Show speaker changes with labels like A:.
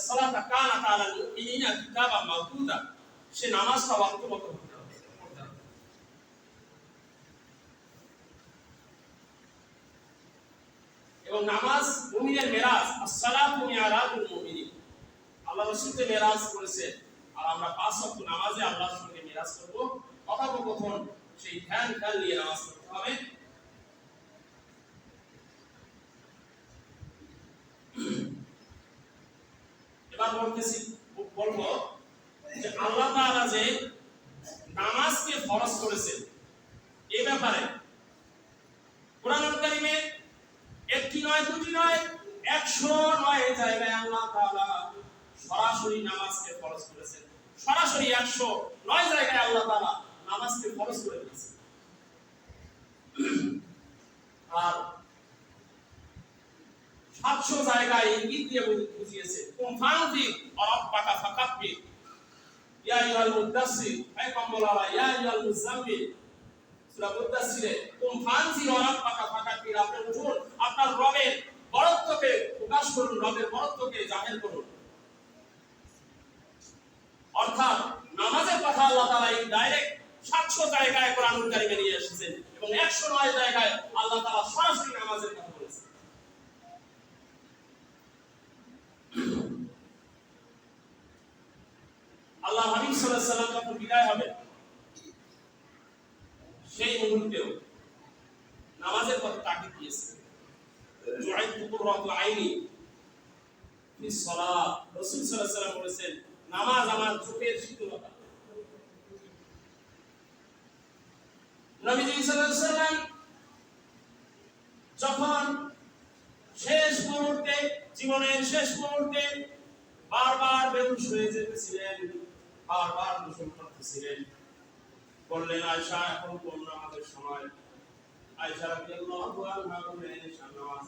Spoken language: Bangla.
A: সালাতা কানাত আলাল মুমিনিনা কিতাবাম মাওকুতা, সে নামাজটা ওয়াক্ত মতো পড়তে হবে। এবং নামাজ মুমিনের মেরাজ, as-সালাতু মি'রাজুল মুমিনিন, আল্লাহ রাসূল যে মেরাজ করেছে, আর আমরা পাঁচ ওয়াক্ত নামাজে আল্লাহর সঙ্গে মেরাজ করব। কথোপকথন সেই ধ্যান নিয়ে নামাজ পড়তে হবে। এবার বলবো যে আল্লাহ তাআলা যে নামাজকে ফরজ করেছেন, এই ব্যাপারে কোরআনুল কারীমে একটি নয়, দুটি নয়, 109 জায়গায় আল্লাহ তাআলা সরাসরি নামাজকে ফরজ করেছেন। সরাসরি 109 জায়গায় আল্লাহ তাআলা নামাজকে ফরজ করে দিয়েছেন। আর 700 জায়গায় ইঙ্গিত দিয়ে বুঝিয়েছে, কুম ফানযির ওয়া রাব্বাকা ফাকাব্বির, ইয়া আইয়ুহাল মুদাসসির, হে কম্বলওয়ালা, ইয়া আইয়ুহাল মুযাম্মিল, সূরা মুদাসসিরে কুম ফানযির ওয়া রাব্বাকা ফাকাব্বির, আপনি উঠুন, আপনার রবের বড়ত্বকে প্রকাশ করুন, রবের বড়ত্বকে জাহির করুন। অর্থাৎ নামাজের কথা আল্লাহ তাআলা ডাইরেক্ট 700 জায়গায় কোরআনুল কারীমে নিয়ে এসেছেন এবং 109 জায়গায় আল্লাহ তাআলা সরাসরি নামাজের কথা বলেছেন। আল্লাহ হাবিব সাল্লাল্লাহু আলাইহি ওয়াসাল্লাম যখন বিদায় হবে, সেই মুহূর্তেও নামাজের কথা তাকিদ দিয়েছেন। জুআইতু কুররাতু আইনি ফি সালাত, রাসূল সাল্লাল্লাহু আলাইহি ওয়াসাল্লাম বলেছেন, নামাজ আমার চোখের শীতলতা। নবীজি সাল্লাল্লাহু আলাইহি ওয়াসাল্লাম যখন শেষ মুহূর্তে, জীবনের শেষ মুহূর্তে বারবার বেহুশ হয়ে যেতেছিলেন, বারবার গোসল করতেছিলেন, বললেন, আয়েশা এখন কোন নামাজের সময়? আয়েশা রাদিয়াল্লাহু আনহা বললেন, নামাজ